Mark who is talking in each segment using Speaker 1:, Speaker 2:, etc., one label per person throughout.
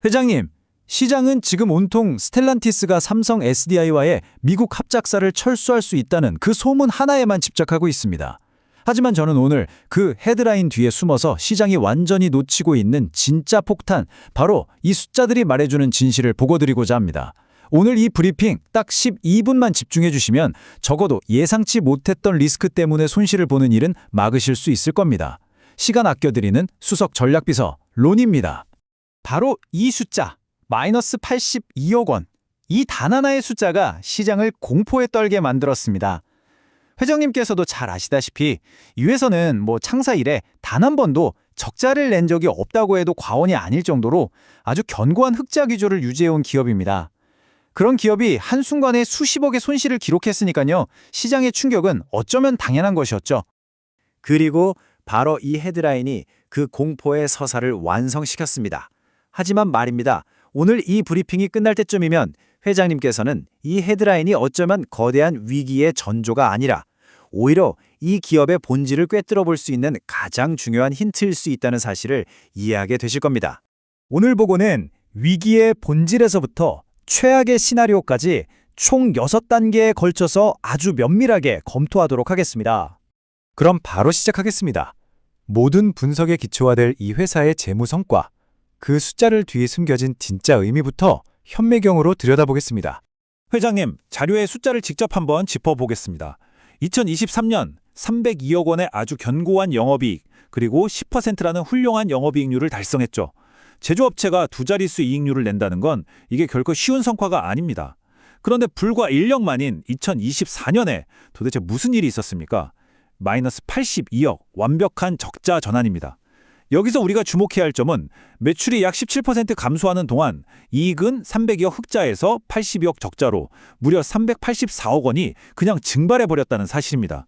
Speaker 1: 회장님, 시장은 지금 온통 스텔란티스가 삼성 SDI와의 미국 합작사를 철수할 수 있다는 그 소문 하나에만 집착하고 있습니다. 하지만 저는 오늘 그 헤드라인 뒤에 숨어서 시장이 완전히 놓치고 있는 진짜 폭탄, 바로 이 숫자들이 말해주는 진실을 보고드리고자 합니다. 오늘 이 브리핑 딱 12분만 집중해 주시면 적어도 예상치 못했던 리스크 때문에 손실을 보는 일은 막으실 수 있을 겁니다. 시간 아껴드리는 수석 전략비서 론입니다.
Speaker 2: 바로 이 숫자, 마이너스 82억 원. 이 단 하나의 숫자가 시장을 공포에 떨게 만들었습니다. 회장님께서도 잘 아시다시피 이 회사는 창사 이래 단 한 번도 적자를 낸 적이 없다고 해도 과언이 아닐 정도로 아주 견고한 흑자 기조를 유지해온 기업입니다. 그런 기업이 한순간에 수십억의 손실을 기록했으니까요. 시장의 충격은 어쩌면 당연한 것이었죠. 그리고 바로 이 헤드라인이 그 공포의 서사를 완성시켰습니다. 하지만 말입니다. 오늘 이 브리핑이 끝날 때쯤이면 회장님께서는 이 헤드라인이 어쩌면 거대한 위기의 전조가 아니라 오히려 이 기업의 본질을 꿰뚫어 볼 수 있는 가장 중요한 힌트일 수 있다는 사실을 이해하게 되실 겁니다.
Speaker 1: 오늘 보고는 위기의 본질에서부터 최악의 시나리오까지 총 6단계에 걸쳐서 아주 면밀하게 검토하도록 하겠습니다.
Speaker 3: 그럼 바로 시작하겠습니다. 모든 분석에 기초화될 이 회사의 재무 성과, 그 숫자를 뒤에 숨겨진 진짜 의미부터 현매경으로 들여다보겠습니다.
Speaker 4: 회장님, 자료의 숫자를 직접 한번 짚어보겠습니다. 2023년 302억 원의 아주 견고한 영업이익, 그리고 10%라는 훌륭한 영업이익률을 달성했죠. 제조업체가 두 자릿수 이익률을 낸다는 건 이게 결코 쉬운 성과가 아닙니다. 그런데 불과 1년 만인 2024년에 도대체 무슨 일이 있었습니까? 마이너스 82억, 완벽한 적자 전환입니다. 여기서 우리가 주목해야 할 점은 매출이 약 17% 감소하는 동안 이익은 300억 흑자에서 82억 적자로 무려 384억 원이 그냥 증발해버렸다는 사실입니다.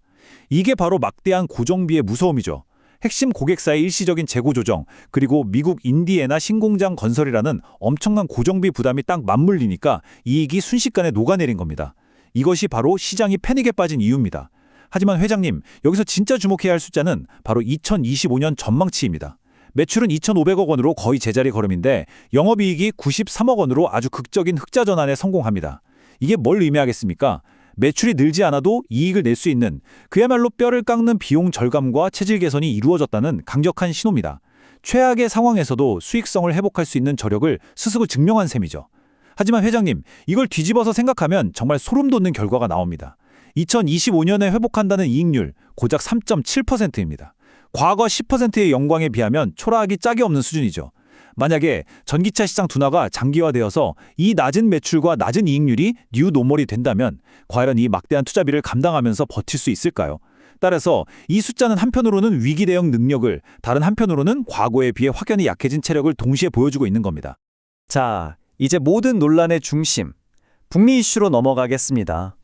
Speaker 4: 이게 바로 막대한 고정비의 무서움이죠. 핵심 고객사의 일시적인 재고 조정, 그리고 미국 인디애나 신공장 건설이라는 엄청난 고정비 부담이 딱 맞물리니까 이익이 순식간에 녹아내린 겁니다. 이것이 바로 시장이 패닉에 빠진 이유입니다. 하지만 회장님, 여기서 진짜 주목해야 할 숫자는 바로 2025년 전망치입니다. 매출은 2,500억 원으로 거의 제자리 걸음인데 영업이익이 93억 원으로 아주 극적인 흑자 전환에 성공합니다. 이게 뭘 의미하겠습니까? 매출이 늘지 않아도 이익을 낼 수 있는, 그야말로 뼈를 깎는 비용 절감과 체질 개선이 이루어졌다는 강력한 신호입니다. 최악의 상황에서도 수익성을 회복할 수 있는 저력을 스스로 증명한 셈이죠. 하지만 회장님, 이걸 뒤집어서 생각하면 정말 소름 돋는 결과가 나옵니다. 2025년에 회복한다는 이익률 고작 3.7%입니다. 과거 10%의 영광에 비하면 초라하기 짝이 없는 수준이죠. 만약에 전기차 시장 둔화가 장기화되어서 이 낮은 매출과 낮은 이익률이 뉴 노멀이 된다면 과연 이 막대한 투자비를 감당하면서 버틸 수 있을까요? 따라서 이 숫자는 한편으로는 위기 대응 능력을, 다른 한편으로는 과거에 비해 확연히 약해진 체력을 동시에 보여주고 있는 겁니다.
Speaker 2: 자, 이제 모든 논란의 중심, 북미 이슈로 넘어가겠습니다.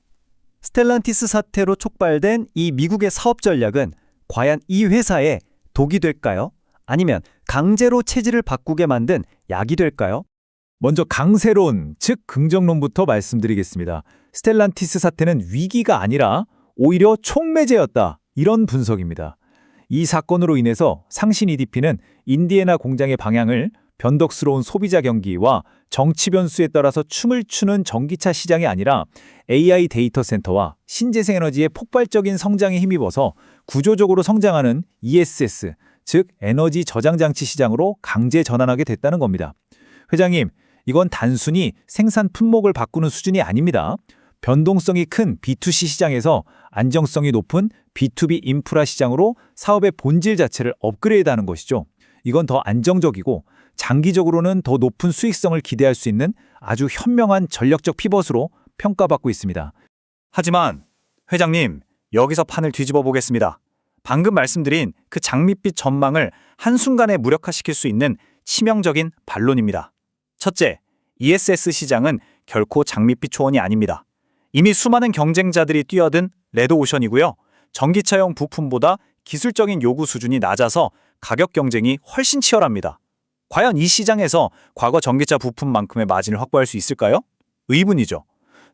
Speaker 2: 스텔란티스 사태로 촉발된 이 미국의 사업 전략은 과연 이 회사에 독이 될까요? 아니면 강제로 체질을 바꾸게 만든 약이 될까요?
Speaker 3: 먼저 강세론, 즉 긍정론부터 말씀드리겠습니다. 스텔란티스 사태는 위기가 아니라 오히려 촉매제였다. 이런 분석입니다. 이 사건으로 인해서 상신 EDP는 인디애나 공장의 방향을 변덕스러운 소비자 경기와 정치 변수에 따라서 춤을 추는 전기차 시장이 아니라 AI 데이터 센터와 신재생에너지의 폭발적인 성장에 힘입어서 구조적으로 성장하는 ESS, 즉 에너지 저장 장치 시장으로 강제 전환하게 됐다는 겁니다. 회장님, 이건 단순히 생산 품목을 바꾸는 수준이 아닙니다. 변동성이 큰 B2C 시장에서 안정성이 높은 B2B 인프라 시장으로 사업의 본질 자체를 업그레이드하는 것이죠. 이건 더 안정적이고 장기적으로는 더 높은 수익성을 기대할 수 있는 아주 현명한 전략적 피벗으로 평가받고 있습니다.
Speaker 2: 하지만 회장님, 여기서 판을 뒤집어 보겠습니다. 방금 말씀드린 그 장밋빛 전망을 한순간에 무력화시킬 수 있는 치명적인 반론입니다. 첫째, ESS 시장은 결코 장밋빛 초원이 아닙니다. 이미 수많은 경쟁자들이 뛰어든 레드오션이고요. 전기차용 부품보다 기술적인 요구 수준이 낮아서 가격 경쟁이 훨씬 치열합니다. 과연 이 시장에서 과거 전기차 부품만큼의 마진을 확보할 수 있을까요? 의문이죠.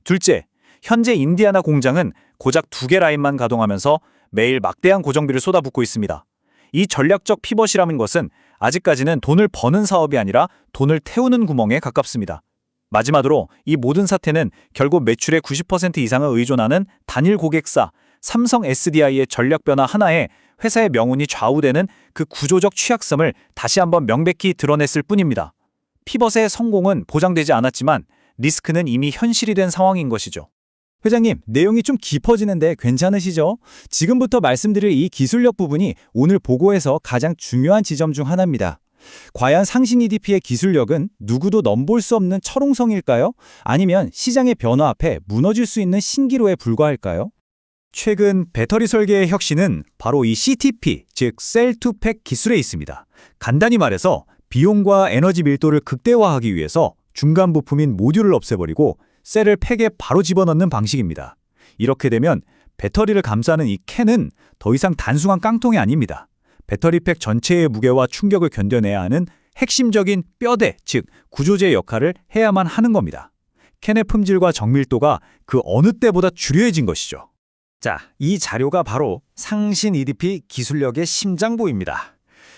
Speaker 2: 둘째, 현재 인디애나 공장은 고작 2개 라인만 가동하면서 매일 막대한 고정비를 쏟아붓고 있습니다. 이 전략적 피벗이라는 것은
Speaker 3: 아직까지는 돈을 버는 사업이 아니라 돈을 태우는 구멍에 가깝습니다. 마지막으로 이 모든 사태는 결국 매출의 90% 이상을 의존하는 단일 고객사 삼성 SDI의 전략 변화 하나에 회사의 명운이 좌우되는 그 구조적 취약성을 다시 한번 명백히 드러냈을 뿐입니다. 피벗의 성공은 보장되지 않았지만 리스크는 이미 현실이 된 상황인 것이죠.
Speaker 1: 회장님, 내용이 좀 깊어지는데 괜찮으시죠? 지금부터 말씀드릴 이 기술력 부분이 오늘 보고에서 가장 중요한 지점 중 하나입니다. 과연 상신 EDP의 기술력은 누구도 넘볼 수 없는 철옹성일까요? 아니면 시장의 변화 앞에 무너질 수 있는 신기로에 불과할까요? 최근 배터리 설계의 혁신은 바로 이 CTP, 즉 셀-투-팩 기술에 있습니다. 간단히 말해서 비용과 에너지 밀도를 극대화하기 위해서 중간 부품인 모듈을 없애버리고 셀을 팩에 바로 집어넣는 방식입니다. 이렇게 되면 배터리를 감싸는 이 캔은 더 이상 단순한 깡통이 아닙니다. 배터리 팩 전체의 무게와 충격을 견뎌내야 하는 핵심적인 뼈대, 즉 구조재 역할을 해야만 하는 겁니다. 캔의 품질과 정밀도가 그 어느 때보다 주류해진 것이죠. 자, 이 자료가 바로 상신 EDP 기술력의 심장부입니다.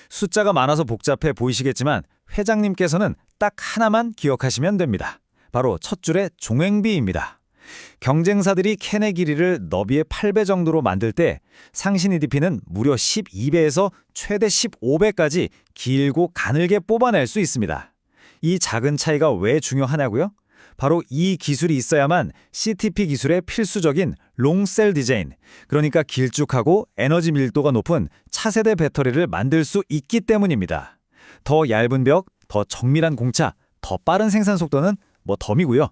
Speaker 1: 숫자가 많아서 복잡해 보이시겠지만 회장님께서는 딱 하나만 기억하시면 됩니다. 바로 첫 줄의 종횡비입니다. 경쟁사들이 캔의 길이를 너비의 8배 정도로 만들 때 상신 EDP는 무려 12배에서 최대 15배까지 길고 가늘게 뽑아낼 수 있습니다. 이 작은 차이가 왜 중요하냐고요? 바로 이 기술이 있어야만 CTP 기술의 필수적인 롱셀 디자인, 그러니까 길쭉하고 에너지 밀도가 높은 차세대 배터리를 만들 수 있기 때문입니다. 더 얇은 벽, 더 정밀한 공차, 더 빠른 생산 속도는 뭐 덤이고요.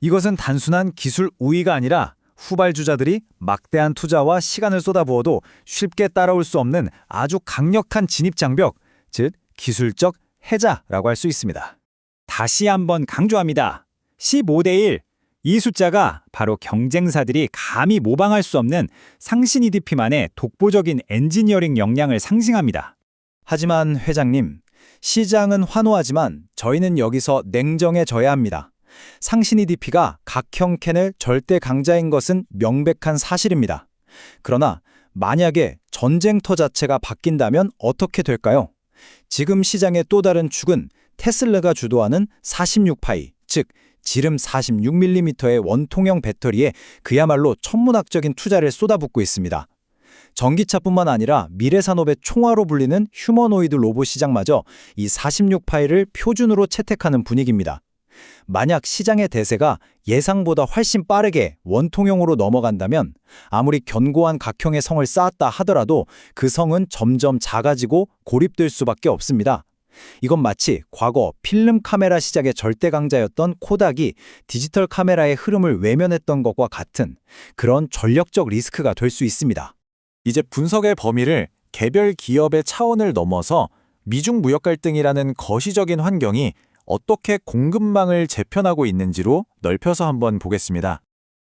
Speaker 1: 이것은 단순한 기술 우위가 아니라 후발주자들이 막대한 투자와 시간을 쏟아부어도 쉽게 따라올 수 없는 아주 강력한 진입장벽, 즉 기술적 해자라고 할 수 있습니다. 다시 한번 강조합니다. 15대 1. 이 숫자가 바로 경쟁사들이 감히 모방할 수 없는 상신 EDP만의 독보적인 엔지니어링 역량을 상징합니다. 하지만 회장님, 시장은 환호하지만 저희는 여기서 냉정해져야 합니다. 상신 EDP가 각형 캔을 절대 강자인 것은 명백한 사실입니다. 그러나 만약에 전쟁터 자체가 바뀐다면 어떻게 될까요? 지금 시장의 또 다른 축은 테슬라가 주도하는 46파이, 즉 지름 46mm의 원통형 배터리에 그야말로 천문학적인 투자를 쏟아붓고 있습니다. 전기차뿐만 아니라 미래산업의 총화로 불리는 휴머노이드 로봇 시장마저 이 46파이를 표준으로 채택하는 분위기입니다. 만약 시장의 대세가 예상보다 훨씬 빠르게 원통형으로 넘어간다면 아무리 견고한 각형의 성을 쌓았다 하더라도 그 성은 점점 작아지고 고립될 수밖에 없습니다. 이건 마치 과거 필름 카메라 시작의 절대 강자였던 코닥이 디지털 카메라의 흐름을 외면했던 것과 같은 그런 전력적 리스크가 될 수 있습니다. 이제 분석의 범위를 개별 기업의 차원을 넘어서 미중 무역 갈등이라는 거시적인 환경이 어떻게 공급망을 재편하고 있는지로 넓혀서 한번 보겠습니다.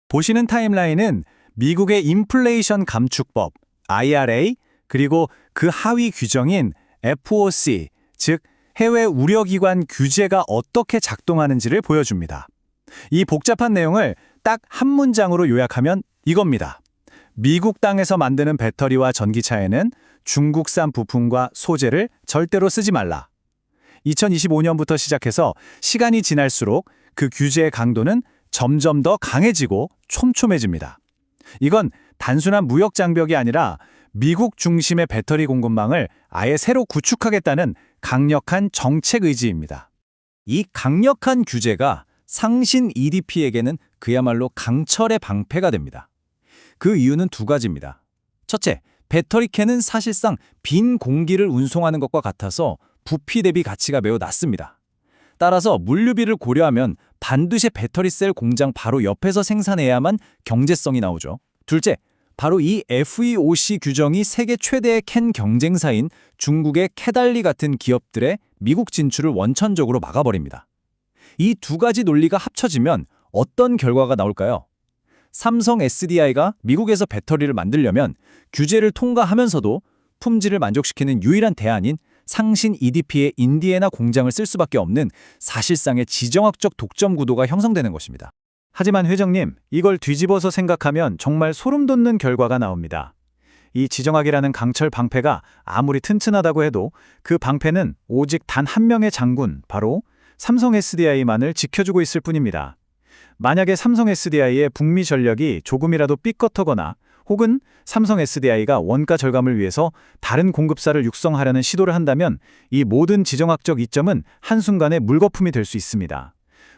Speaker 1: 보시는 타임라인은 미국의 인플레이션 감축법, IRA, 그리고 그 하위 규정인 FOC, 즉 해외 우려기관 규제가 어떻게 작동하는지를 보여줍니다. 이 복잡한 내용을 딱 한 문장으로 요약하면 이겁니다. 미국 땅에서 만드는 배터리와 전기차에는 중국산 부품과 소재를 절대로 쓰지 말라. 2025년부터 시작해서 시간이 지날수록 그 규제의 강도는 점점 더 강해지고 촘촘해집니다. 이건 단순한 무역 장벽이 아니라 미국 중심의 배터리 공급망을 아예 새로 구축하겠다는 강력한 정책 의지입니다. 이 강력한 규제가 상신 EDP에게는 그야말로 강철의 방패가 됩니다. 그 이유는 두 가지입니다. 첫째, 배터리 캔은 사실상 빈 공기를 운송하는 것과 같아서 부피 대비 가치가 매우 낮습니다. 따라서 물류비를 고려하면 반드시 배터리 셀 공장 바로 옆에서 생산해야만 경제성이 나오죠. 둘째, 바로 이 FEOC 규정이 세계 최대의 캔 경쟁사인 중국의 캐달리 같은 기업들의 미국 진출을 원천적으로 막아버립니다. 이 두 가지 논리가 합쳐지면 어떤 결과가 나올까요? 삼성 SDI가 미국에서 배터리를 만들려면 규제를 통과하면서도 품질을 만족시키는 유일한 대안인 상신 EDP의 인디애나 공장을 쓸 수밖에 없는 사실상의 지정학적 독점 구도가 형성되는 것입니다. 하지만 회장님, 이걸 뒤집어서 생각하면 정말 소름 돋는 결과가 나옵니다.
Speaker 2: 이 지정학이라는 강철 방패가 아무리 튼튼하다고 해도 그 방패는 오직 단 한 명의 장군, 바로 삼성 SDI만을 지켜주고 있을 뿐입니다. 만약에 삼성 SDI의 북미 전략이 조금이라도 삐끗하거나 혹은 삼성 SDI가 원가 절감을 위해서 다른 공급사를 육성하려는 시도를 한다면 이 모든 지정학적 이점은 한순간에 물거품이 될 수 있습니다.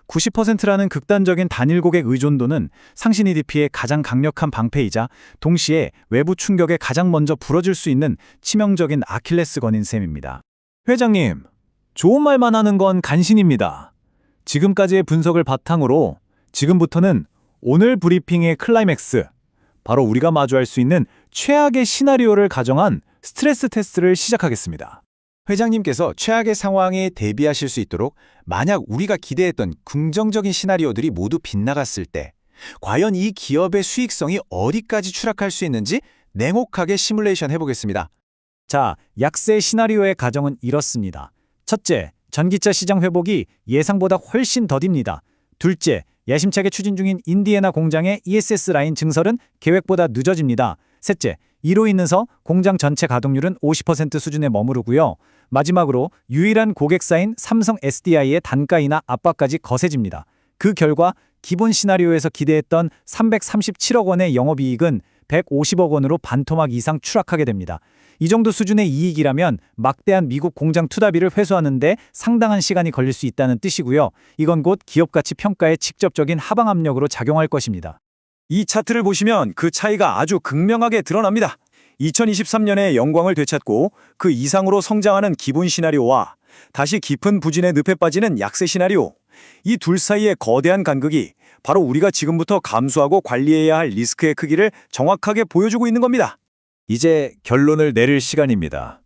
Speaker 2: 90%라는 극단적인 단일 고객 의존도는 상신 EDP의 가장 강력한 방패이자 동시에 외부 충격에 가장 먼저 부러질 수 있는 치명적인 아킬레스건인 셈입니다.
Speaker 3: 회장님, 좋은 말만 하는 건 간신입니다. 지금까지의 분석을 바탕으로 지금부터는 오늘 브리핑의 클라이맥스, 바로 우리가 마주할 수 있는 최악의 시나리오를 가정한 스트레스 테스트를 시작하겠습니다.
Speaker 2: 회장님께서 최악의 상황에 대비하실 수 있도록 만약 우리가 기대했던 긍정적인 시나리오들이 모두 빗나갔을 때 과연 이 기업의 수익성이 어디까지 추락할 수 있는지 냉혹하게 시뮬레이션 해보겠습니다.
Speaker 3: 자, 약세 시나리오의 가정은 이렇습니다. 첫째, 전기차 시장 회복이 예상보다 훨씬 더딥니다. 둘째, 야심차게 추진 중인 인디애나 공장의 ESS 라인 증설은 계획보다 늦어집니다. 셋째, 이로 인해서 공장 전체 가동률은 50% 수준에 머무르고요. 마지막으로 유일한 고객사인 삼성 SDI의 단가 인하 압박까지 거세집니다. 그 결과 기본 시나리오에서 기대했던 337억 원의 영업이익은 150억 원으로 반토막 이상 추락하게 됩니다. 이 정도 수준의 이익이라면 막대한 미국 공장 투자비를 회수하는데 상당한 시간이 걸릴 수 있다는 뜻이고요. 이건 곧 기업 가치 평가에 직접적인 하방 압력으로 작용할 것입니다. 이 차트를 보시면 그 차이가 아주 극명하게 드러납니다. 2023년에 영광을 되찾고 그 이상으로 성장하는 기본 시나리오와 다시 깊은 부진의 늪에 빠지는 약세 시나리오. 이 둘 사이의 거대한 간극이 바로 우리가 지금부터 감수하고 관리해야 할 리스크의 크기를 정확하게 보여주고 있는 겁니다.
Speaker 1: 이제 결론을 내릴 시간입니다.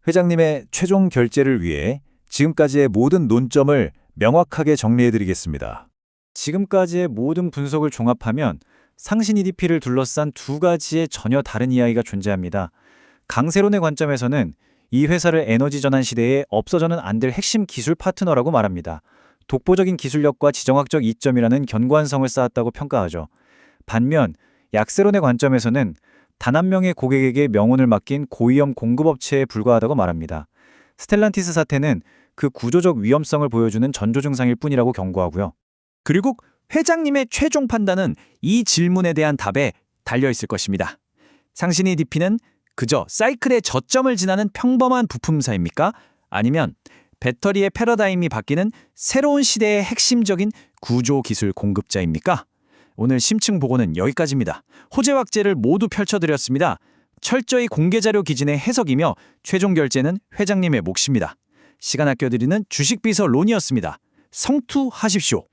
Speaker 1: 회장님의 최종 결제를 위해 지금까지의 모든 논점을 명확하게 정리해드리겠습니다.
Speaker 3: 지금까지의 모든 분석을 종합하면 상신 EDP를 둘러싼 두 가지의 전혀 다른 이야기가 존재합니다. 강세론의 관점에서는 이 회사를 에너지 전환 시대에 없어서는 안 될 핵심 기술 파트너라고 말합니다. 독보적인 기술력과 지정학적 이점이라는 견고한 성을 쌓았다고 평가하죠. 반면 약세론의 관점에서는 단 한 명의 고객에게 명운을 맡긴 고위험 공급업체에 불과하다고 말합니다. 스텔란티스 사태는 그 구조적 위험성을 보여주는 전조증상일 뿐이라고 경고하고요. 그리고 회장님의 최종 판단은 이 질문에 대한 답에 달려있을 것입니다. 상신 EDP는 그저 사이클의 저점을 지나는 평범한 부품사입니까? 아니면 배터리의 패러다임이 바뀌는 새로운 시대의 핵심적인 구조기술 공급자입니까? 오늘 심층 보고는 여기까지입니다. 호재확제를 모두 펼쳐드렸습니다. 철저히 공개자료 기준의 해석이며 최종 결제는 회장님의 몫입니다. 시간 아껴드리는 주식비서 론이었습니다. 성투하십시오.